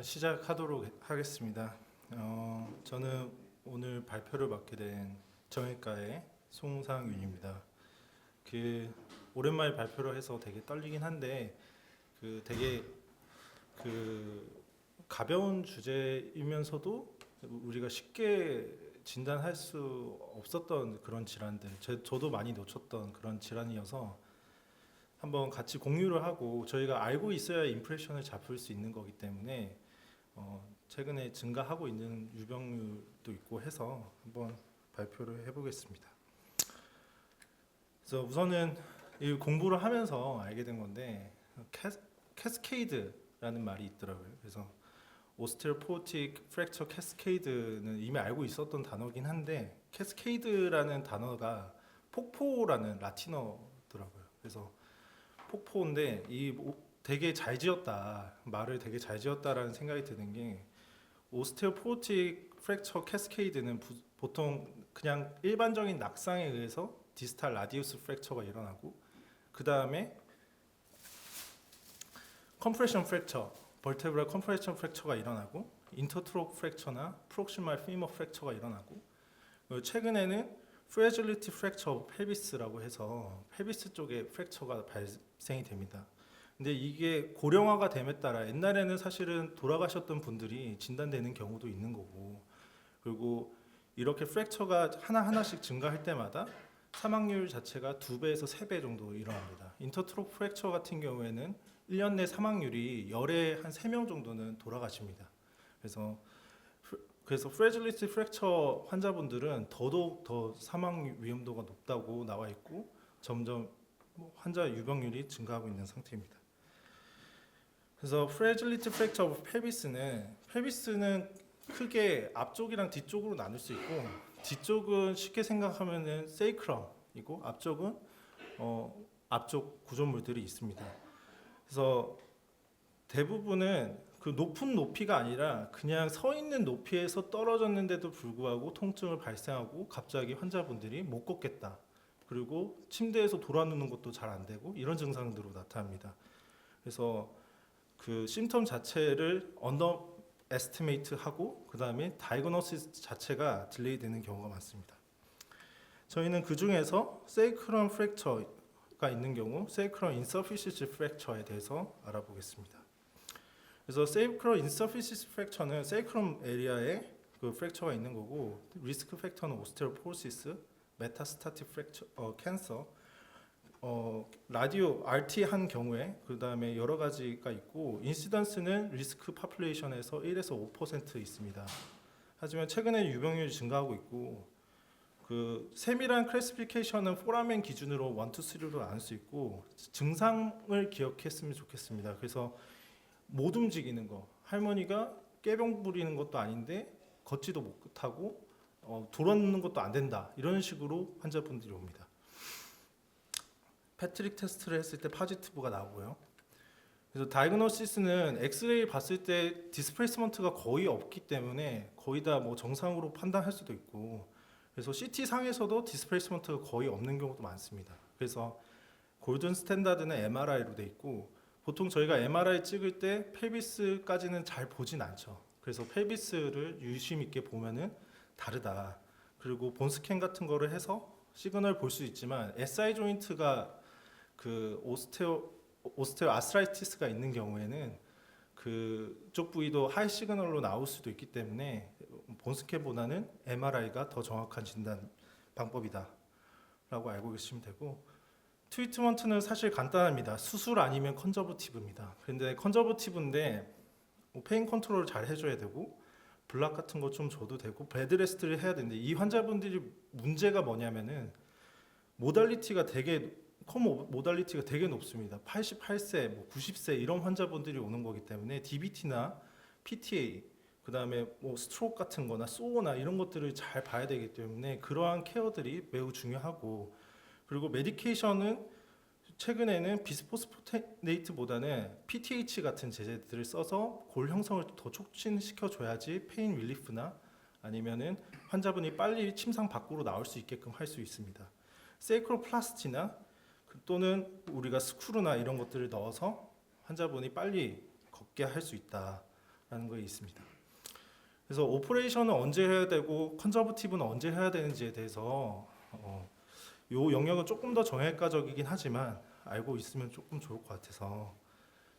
시작하도록 하겠습니다. 저는 오늘 발표를 맡게 된 정형외과의 송상윤입니다. 오랜만에 발표를 해서 되게 떨리긴 한데 되게 가벼운 주제이면서도 우리가 쉽게 진단할 수 없었던 그런 질환들, 저도 많이 놓쳤던 그런 질환이어서 한번 같이 공유를 하고, 저희가 알고 있어야 임프레션을 잡을 수 있는 거기 때문에 최근에 증가하고 있는 유병률도 있고 해서 한번 발표를 해보겠습니다. 그래서 우선은 이 공부를 하면서 알게 된 건데, 캐스케이드라는 말이 있더라고요. 그래서 오스테오포틱 프랙처 캐스케이드는 이미 알고 있었던 단어긴 한데, 캐스케이드라는 단어가 폭포라는 라틴어더라고요. 그래서 폭포인데 되게 잘 지었다, 말을 되게 잘 지었다라는 생각이 드는 게, 오스테오포틱 프랙처 캐스케이드는 보통 그냥 일반적인 낙상에 의해서 디스탈 라디우스 프랙처가 일어나고, 그 다음에 컴프레션 프랙처, 벌테브럴 컴프레션 프랙처가 일어나고, 인터트록 프랙처나 프록시말 피머 프랙처가 일어나고, 최근에는 프레질리티 프랙처 펠비스라고 해서 펠비스 쪽에 프랙처가 발생이 됩니다. 근데 이게 고령화가 됨에 따라 옛날에는 사실은 돌아가셨던 분들이 진단되는 경우도 있는 거고, 그리고 이렇게 프랙처가 하나하나씩 증가할 때마다 사망률 자체가 2배에서 3배 정도 일어납니다. 인터트록 프랙처 같은 경우에는 1년 내 사망률이 열에 한 3명 정도는 돌아가십니다. 그래서 프레질리티 프랙처 환자분들은 더더욱 더 사망 위험도가 높다고 나와 있고, 점점 환자 유병률이 증가하고 있는 상태입니다. 그래서 프레질리티 프랙처 오브 펠비스는 크게 앞쪽이랑 뒤쪽으로 나눌 수 있고, 뒤쪽은 쉽게 생각하면은 세이크럼이고, 앞쪽은 앞쪽 구조물들이 있습니다. 그래서 대부분은 그 높은 높이가 아니라 그냥 서 있는 높이에서 떨어졌는데도 불구하고 통증을 발생하고, 갑자기 환자분들이 못 걷겠다, 그리고 침대에서 돌아누는 것도 잘 안 되고, 이런 증상들로 나타납니다. 그래서 그 심텀 자체를 언더 에스티메이트 하고, 그 다음에 다이그노시스 자체가 딜레이 되는 경우가 많습니다. 저희는 그 중에서 세이크럼 프랙처가 있는 경우 세이크럼 인서피시시 프랙처에 대해서 알아보겠습니다. 그래서 세이크럼 인서피시시 프랙처는 세이크럼 에리아에 그 프랙처가 있는 거고, 리스크 팩터는 오스테오포로시스, 메타스타틱 프랙처, 캔서, 라디오 RT 한 경우에 그 다음에 여러 가지가 있고, 인시던스는 리스크 파퓰레이션에서 1에서 5% 있습니다. 하지만 최근에 유병률이 증가하고 있고, 그 세밀한 클래시피케이션은 포라멘 기준으로 1, 2, 3로 나눌 수 있고, 증상을 기억했으면 좋겠습니다. 그래서 못 움직이는 거, 할머니가 꾀병 부리는 것도 아닌데 걷지도 못하고 돌아눕는 것도 안 된다, 이런 식으로 환자분들이 옵니다. 패트릭 테스트를 했을 때 파지티브가 나오고요. 그래서 다이그노시스는 엑스레이 봤을 때 디스플레이스먼트가 거의 없기 때문에 거의 다 뭐 정상으로 판단할 수도 있고, 그래서 CT 상에서도 디스플레이스먼트가 거의 없는 경우도 많습니다. 그래서 골든 스탠다드는 MRI로 돼 있고, 보통 저희가 MRI 찍을 때 펠비스까지는 잘 보진 않죠. 그래서 펠비스를 유심 있게 보면은 다르다. 그리고 본스캔 같은 거를 해서 시그널 볼 수 있지만, SI 조인트가 그 오스테오 아스라이티스가 있는 경우에는 그쪽 부위도 하이 시그널로 나올 수도 있기 때문에 본스캔보다는 MRI가 더 정확한 진단 방법이다라고 알고 계시면 되고, 트리트먼트는 사실 간단합니다. 수술 아니면 컨저버티브입니다. 근데 컨저버티브인데 페인 컨트롤을 잘 해줘야 되고, 블락 같은 거 좀 줘도 되고, 베드레스트를 해야 되는데, 이 환자분들이 문제가 뭐냐면은 모달리티가 되게 모달리티가 되게 높습니다. 88세, 90세 이런 환자분들이 오는 거기 때문에 DBT나 PTA, 그 다음에 뭐 스트로크 같은 거나 소어나 이런 것들을 잘 봐야 되기 때문에 그러한 케어들이 매우 중요하고, 그리고 메디케이션은 최근에는 비스포스포네이트보다는 PTH 같은 제제들을 써서 골 형성을 더 촉진시켜 줘야지 페인 릴리프나 아니면은 환자분이 빨리 침상 밖으로 나올 수 있게끔 할 수 있습니다. 세이크로플라스티나 또는 우리가 스크루나 이런 것들을 넣어서 환자분이 빨리 걷게 할 수 있다. 게 있습니다. 그래서 오퍼레이션은 언제 해야 되고 컨저버티브는 언제 해야 되는지에 대해서 요 영역은 조금 더 정형외과적이긴 하지만 알고 있으면 조금 좋을 것 같아서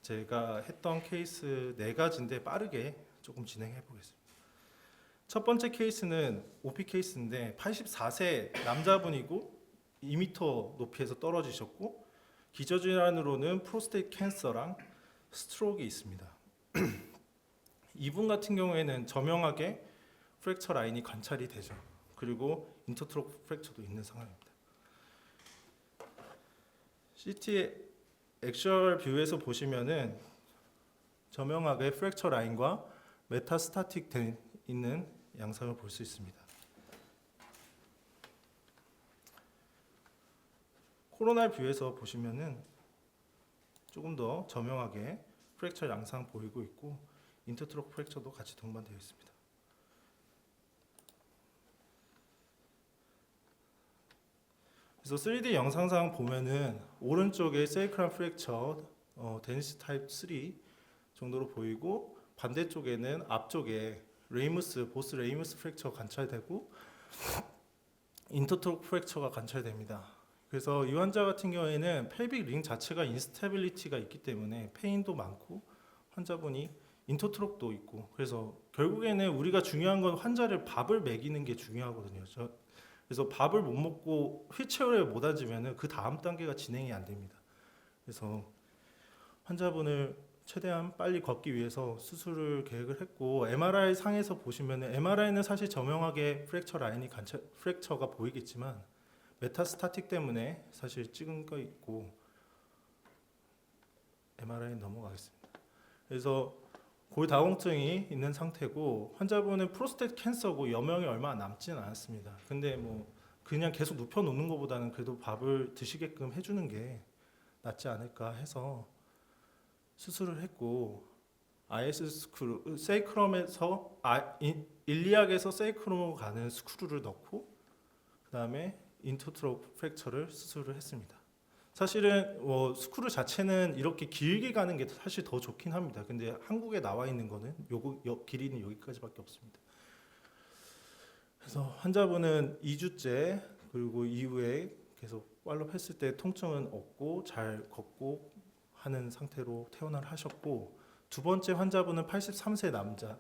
제가 했던 케이스 4가지인데 빠르게 조금 진행해 보겠습니다. 첫 번째 케이스는 OP 케이스인데 84세 남자분이고 2m 높이에서 떨어지셨고 기저질환으로는 프로스테이트 캔서랑 스트로크가 있습니다. 이분 같은 경우에는 저명하게 프랙처 라인이 관찰이 되죠. 그리고 인터트로크 프랙처도 있는 상황입니다. CT의 액츄얼 뷰에서 보시면은 저명하게 프랙처 라인과 메타스타틱 돼 있는 양상을 볼 수 있습니다. 코로나 뷰에서 보시면은 조금 더 저명하게 프랙처 양상 보이고 있고 인터트로크 프랙처도 같이 동반되어 있습니다. 그래서 3D 영상상 보면은 오른쪽에 세이크람 프랙처 데니스 타입 3 정도로 보이고 반대쪽에는 앞쪽에 보스 레이무스 프랙처 관찰되고 인터트로크 프랙처가 관찰됩니다. 그래서 이 환자 같은 경우에는 펠빅 링 자체가 인스테빌리티가 있기 때문에 페인도 많고 환자분이 인터트로크도 있고 그래서 결국에는 우리가 중요한 건 환자를 밥을 먹이는 게 중요하거든요. 그래서 밥을 못 먹고 휠체어를 못 앉으면 그 다음 단계가 진행이 안 됩니다. 그래서 환자분을 최대한 빨리 걷기 위해서 수술을 계획을 했고 MRI 상에서 보시면 MRI는 사실 저명하게 프랙처가 보이겠지만 메타스타틱 때문에 사실 찍은 거 있고 MRI 넘어가겠습니다. 그래서 골다공증이 있는 상태고 환자분은 프로스테이트 캔서고 여명이 얼마 남지는 않았습니다. 근데 뭐 그냥 계속 눕혀 놓는 것보다는 그래도 밥을 드시게끔 해주는 게 낫지 않을까 해서 수술을 했고 IS 스크루 세이크럼에서 일리악에서 세이크럼으로 가는 스크루를 넣고 그 다음에 인터트로크 프랙처를 수술을 했습니다. 사실은 스크루 자체는 이렇게 길게 가는 게 사실 더 좋긴 합니다. 근데 한국에 나와 있는 거는 길이는 여기까지밖에 없습니다. 그래서 환자분은 2주째 그리고 이후에 계속 팔로업 했을 때 통증은 없고 잘 걷고 하는 상태로 퇴원을 하셨고 두 번째 환자분은 83세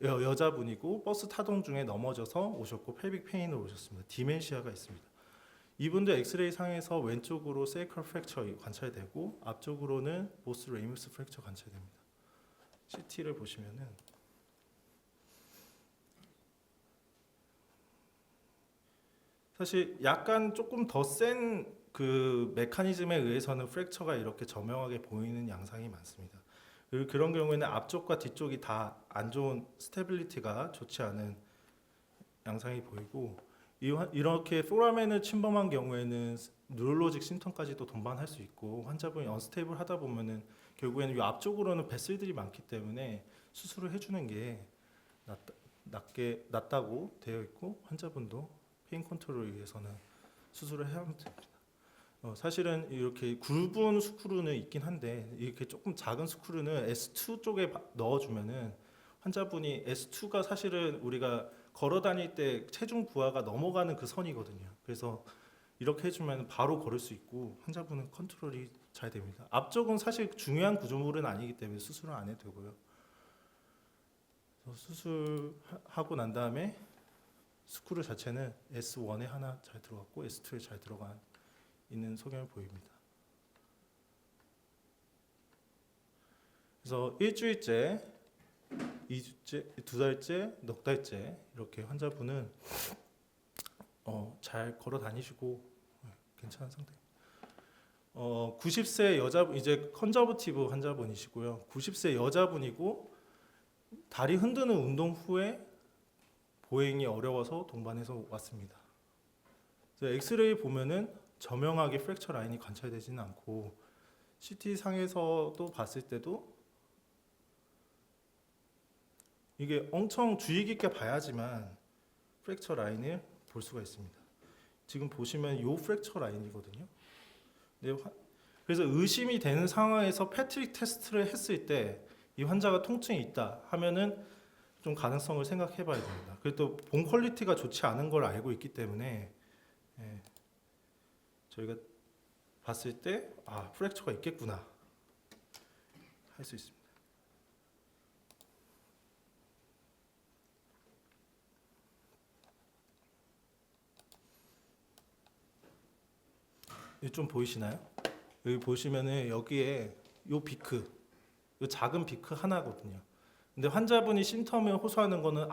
여자분이고 버스 타동 중에 넘어져서 오셨고 펠빅 페인으로 오셨습니다. 디멘시아가 있습니다. 이분도 엑스레이 상에서 왼쪽으로 세이크럴 프랙처 관찰되고 앞쪽으로는 보스 레이무스 프랙처 관찰됩니다. CT를 보시면은 사실 약간 조금 더 센 그 메커니즘에 의해서는 프랙처가 이렇게 저명하게 보이는 양상이 많습니다. 그리고 그런 경우에는 앞쪽과 뒤쪽이 다 안 좋은 스테빌리티가 좋지 않은 양상이 보이고 이렇게 포라멘을 침범한 경우에는 뉴럴로직 심턴까지도 동반할 수 있고 환자분이 언스테이블 하다 보면은 결국에는 이 앞쪽으로는 베슬들이 많기 때문에 수술을 해주는 게 낫다고 되어 있고 환자분도 페인 컨트롤을 위해서는 수술을 해야 합니다. 사실은 이렇게 굵은 스크루는 있긴 한데 이렇게 조금 작은 스크루는 S2 쪽에 넣어주면은 환자분이 S2가 사실은 우리가 걸어 다닐 때 체중 부하가 넘어가는 그 선이거든요. 그래서 이렇게 해주면 바로 걸을 수 있고 환자분은 컨트롤이 잘 됩니다. 앞쪽은 사실 중요한 구조물은 아니기 때문에 수술은 안 해도 되고요. 수술하고 난 다음에 스크루 자체는 S1에 하나 잘 들어갔고 S2에 잘 들어가 있는 소견을 보입니다. 그래서 일주일째, 2주째, 2달째, 넉 달째 이렇게 환자분은 잘 걸어 다니시고 괜찮은 상태입니다. 90세 여자분 이제 컨저버티브 환자분이시고요. 90세 여자분이고 다리 흔드는 운동 후에 보행이 어려워서 동반해서 왔습니다. 엑스레이 보면은 저명하게 프랙처 라인이 관찰되지는 않고 CT 상에서도 봤을 때도 이게 엄청 주의 깊게 봐야지만 프랙처 라인을 볼 수가 있습니다. 지금 보시면 요 프랙처 라인이거든요. 그래서 의심이 되는 상황에서 패트릭 테스트를 했을 때 이 환자가 통증이 있다 하면은 좀 가능성을 생각해 봐야 됩니다. 그리고 또 본 퀄리티가 좋지 않은 걸 알고 있기 때문에 예, 저희가 봤을 때 프랙처가 있겠구나 할 수 있습니다. 여기 좀 보이시나요? 여기 보시면은 여기에 요 비크, 요 작은 비크 하나거든요. 근데 환자분이 심텀을 호소하는 거는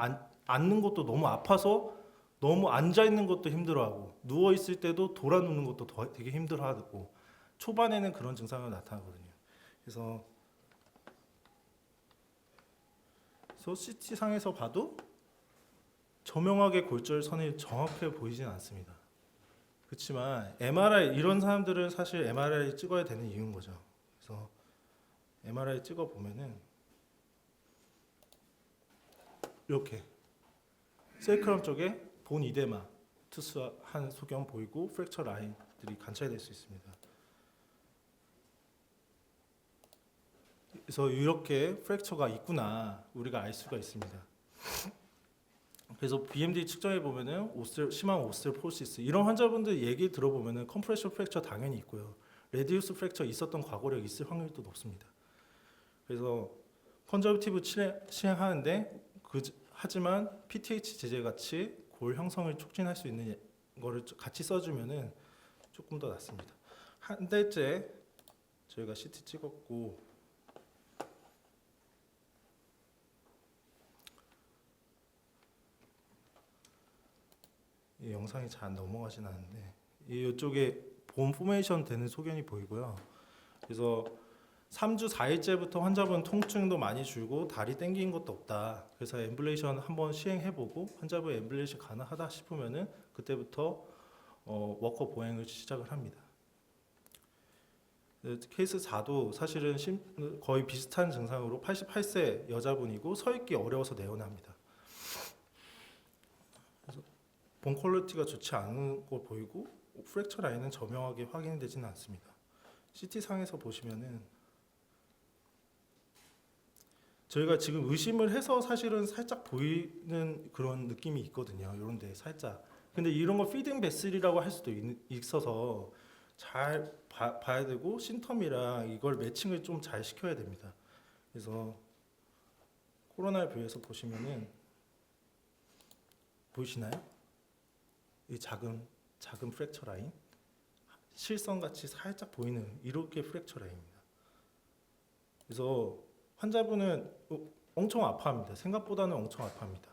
앉는 것도 너무 아파서 너무 앉아 있는 것도 힘들어하고 누워 있을 때도 돌아 눕는 것도 되게 힘들어하고 초반에는 그런 증상이 나타나거든요. 그래서 CT 상에서 봐도 저명하게 골절선이 정확해 보이진 않습니다. 그렇지만 MRI 이런 사람들은 사실 MRI 찍어야 되는 이유인 거죠. 그래서 MRI 찍어 보면은 이렇게 세이크럼 쪽에 본 이데마 투수한 소견 보이고 프랙처 라인들이 관찰될 수 있습니다. 그래서 이렇게 프랙처가 있구나 우리가 알 수가 있습니다. 그래서 BMD 측정해 보면은 심한 오스테오포로시스 이런 환자분들 얘기 들어보면은 컴프레션 프랙처 당연히 있고요. 레디우스 프랙처 있었던 과거력이 있을 확률도 높습니다. 그래서 컨저버티브 시행하는데 하지만 PTH 제제 같이 골 형성을 촉진할 수 있는 거를 같이 써주면은 조금 더 낫습니다. 한 달째 저희가 CT 찍었고 이 영상이 잘 안 넘어가진 않는데 이쪽에 본 포메이션 되는 소견이 보이고요. 그래서 3주 4일째부터 환자분 통증도 많이 줄고 다리 땡긴 것도 없다. 그래서 엠블레이션 한번 시행해보고 환자분 엠블레이션 가능하다 싶으면은 그때부터 워커 보행을 시작을 합니다. 케이스 4도 사실은 거의 비슷한 증상으로 88세 여자분이고 서 있기 어려워서 내원합니다. 그래서 본 퀄리티가 좋지 않은 거 보이고 프랙처 라인은 저명하게 확인되지는 않습니다. CT 상에서 보시면은 저희가 지금 의심을 해서 사실은 살짝 보이는 그런 느낌이 있거든요. 이런데 살짝. 근데 이런 거 피딩 베슬이라고 할 수도 있어서 잘 봐야 되고 심텀이랑 이걸 매칭을 좀 잘 시켜야 됩니다. 그래서 코로나 뷰에서 보시면은 보이시나요? 이 작은 프랙처 라인 실선 같이 살짝 보이는 이렇게 프랙처 라인입니다. 그래서 환자분은 엄청 아파합니다. 생각보다는 엄청 아파합니다.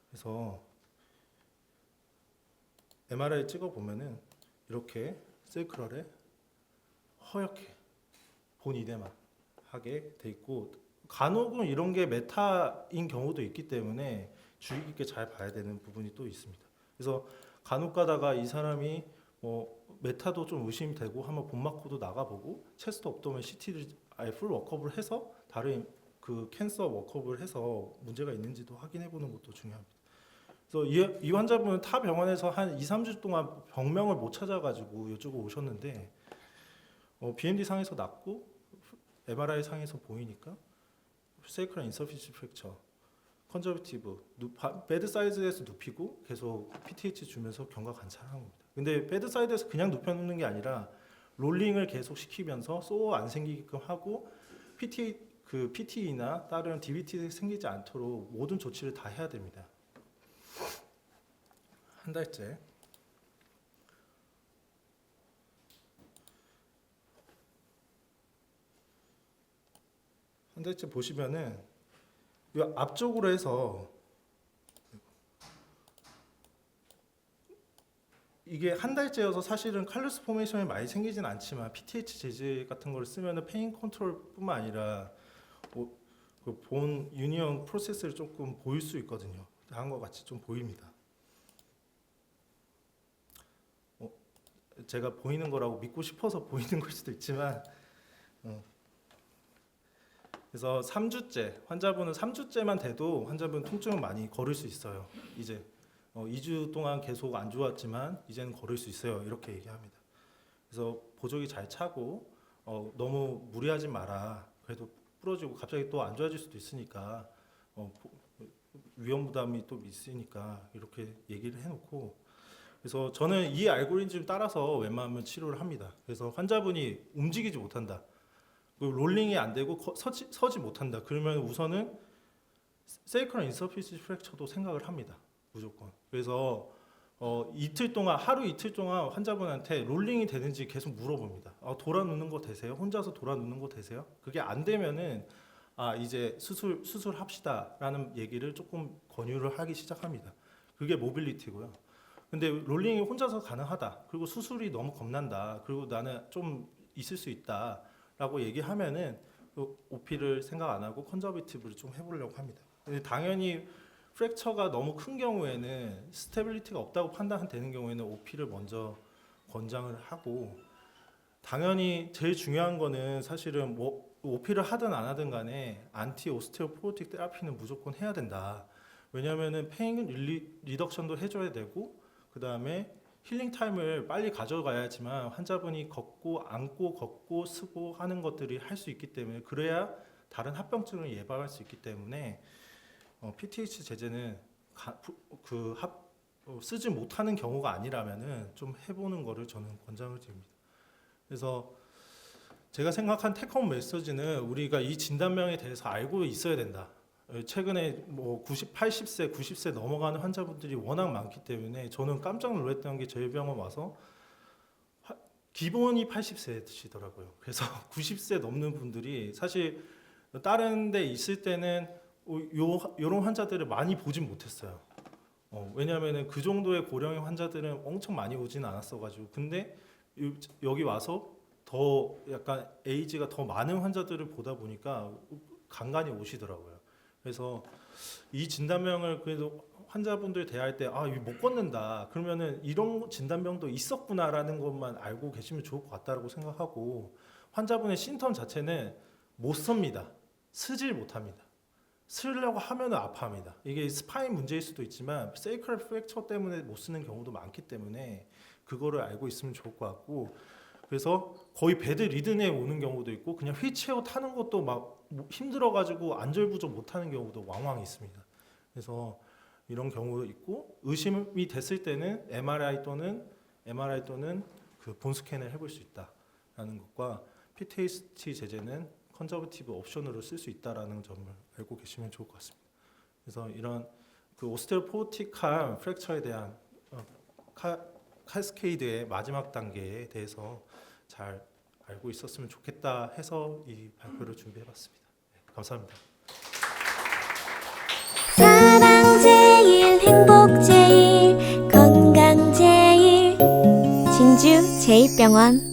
그래서 MRI 찍어 보면은 이렇게 세이크럴에 허옇게 본 이데마 하게 돼 있고 간혹은 이런 게 메타인 경우도 있기 때문에 주의 깊게 잘 봐야 되는 부분이 또 있습니다. 그래서 간혹 가다가 이 사람이 메타도 좀 의심되고 하면 본마코도 나가보고 체스트 업도면 CT를 아예 풀 워크업을 해서 다른 그 캔서 워크업을 해서 문제가 있는지도 확인해 보는 것도 중요합니다. 그래서 이 환자분은 타 병원에서 한 2, 3주 동안 병명을 못 찾아가지고 이쪽으로 오셨는데 BMD 상에서 났고 MRI 상에서 보이니까 세이크럴 인서피시 프랙처 컨저버티브 베드 사이드에서 눕히고 계속 PTH 주면서 경과 관찰하는 겁니다. 근데 베드 사이드에서 그냥 눕혀놓는 게 아니라 롤링을 계속 시키면서 소어 안 생기게끔 하고 PTE나 다른 DVT 생기지 않도록 모든 조치를 다 해야 됩니다. 한 달째. 한 달째 보시면은 이 앞쪽으로 해서 이게 한 달째여서 사실은 칼루스 포메이션이 많이 생기진 않지만 PTH 제제 같은 걸 쓰면은 페인 컨트롤뿐만 아니라 그 본 유니언 프로세스를 조금 보일 수 있거든요. 다음과 같이 좀 보입니다. 제가 보이는 거라고 믿고 싶어서 보이는 걸 수도 있지만 그래서 3주째 환자분은 3주째만 돼도 환자분 통증은 많이 걸을 수 있어요. 이제 2주 동안 계속 안 좋았지만 이제는 걸을 수 있어요. 이렇게 얘기합니다. 그래서 보조기 잘 차고 너무 무리하지 마라. 그래도 부러지고 갑자기 또 안 좋아질 수도 있으니까 위험 부담이 또 있으니까 이렇게 얘기를 해놓고, 그래서 저는 이 알고리즘 따라서 웬만하면 치료를 합니다. 그래서 환자분이 움직이지 못한다, 롤링이 안 되고 서지 못한다, 그러면 우선은 세이크럴 인서피시언시 프랙처도 생각을 합니다, 무조건. 그래서 하루 이틀 동안 환자분한테 롤링이 되는지 계속 물어봅니다. 돌아 눕는 거 되세요? 혼자서 돌아 눕는 거 되세요? 그게 안 되면은 이제 수술합시다라는 얘기를 조금 권유를 하기 시작합니다. 그게 모빌리티고요. 근데 롤링이 혼자서 가능하다, 그리고 수술이 너무 겁난다, 그리고 나는 좀 있을 수 있다라고 얘기하면은 OP를 생각 안 하고 컨저베티브를 좀 해보려고 합니다. 근데 당연히 프랙처가 너무 큰 경우에는 스테빌리티가 없다고 판단되는 경우에는 OP를 먼저 권장을 하고, 당연히 제일 중요한 거는 사실은 뭐 OP를 하든 안 하든 간에 안티 오스테오포로틱 테라피는 무조건 해야 된다. 왜냐하면은 페인 리덕션도 해줘야 되고, 그 다음에 힐링 타임을 빨리 가져가야지만 환자분이 앉고 걷고 쓰고 하는 것들이 할 수 있기 때문에, 그래야 다른 합병증을 예방할 수 있기 때문에 PTH 제제는 쓰지 못하는 경우가 아니라면은 좀 해보는 거를 저는 권장을 드립니다. 그래서 제가 생각한 테크홈 메시지는 우리가 이 진단명에 대해서 알고 있어야 된다. 최근에 뭐 80세, 90세 넘어가는 환자분들이 워낙 많기 때문에 저는 깜짝 놀랐던 게 저희 병원 와서 기본이 80세시더라고요. 그래서 90세 넘는 분들이 사실 다른 데 있을 때는 요런 환자들을 많이 보진 못했어요. 왜냐하면 그 정도의 고령의 환자들은 엄청 많이 오진 않았어가지고, 근데 여기 와서 더 약간 에이지가 더 많은 환자들을 보다 보니까 간간히 오시더라고요. 그래서 이 진단명을 그래도 환자분들 대할 때 이거 못 걷는다 그러면은 이런 진단명도 있었구나라는 것만 알고 계시면 좋을 것 같다라고 생각하고, 환자분의 심텀 자체는 못 섭니다. 쓰질 못합니다. 쓰려고 하면은 아파합니다. 이게 스파인 문제일 수도 있지만 세이크럴 프랙처 때문에 못 쓰는 경우도 많기 때문에 그거를 알고 있으면 좋을 것 같고, 그래서 거의 베드 리든에 오는 경우도 있고, 그냥 휠체어 타는 것도 막 힘들어가지고 안절부절 못하는 경우도 왕왕 있습니다. 그래서 이런 경우도 있고, 의심이 됐을 때는 MRI 또는 그 본 스캔을 해볼 수 있다라는 것과 PTSD 제제는 컨저버티브 옵션으로 쓸 수 있다라는 점을 알고 계시면 좋을 것 같습니다. 그래서 이런 그 오스테오포로틱한 프랙처에 대한 카스케이드의 마지막 단계에 대해서 잘 알고 있었으면 좋겠다 해서 이 발표를 준비해봤습니다. 네, 감사합니다. 사랑 제일, 행복 제일, 건강 제일, 진주 제1병원.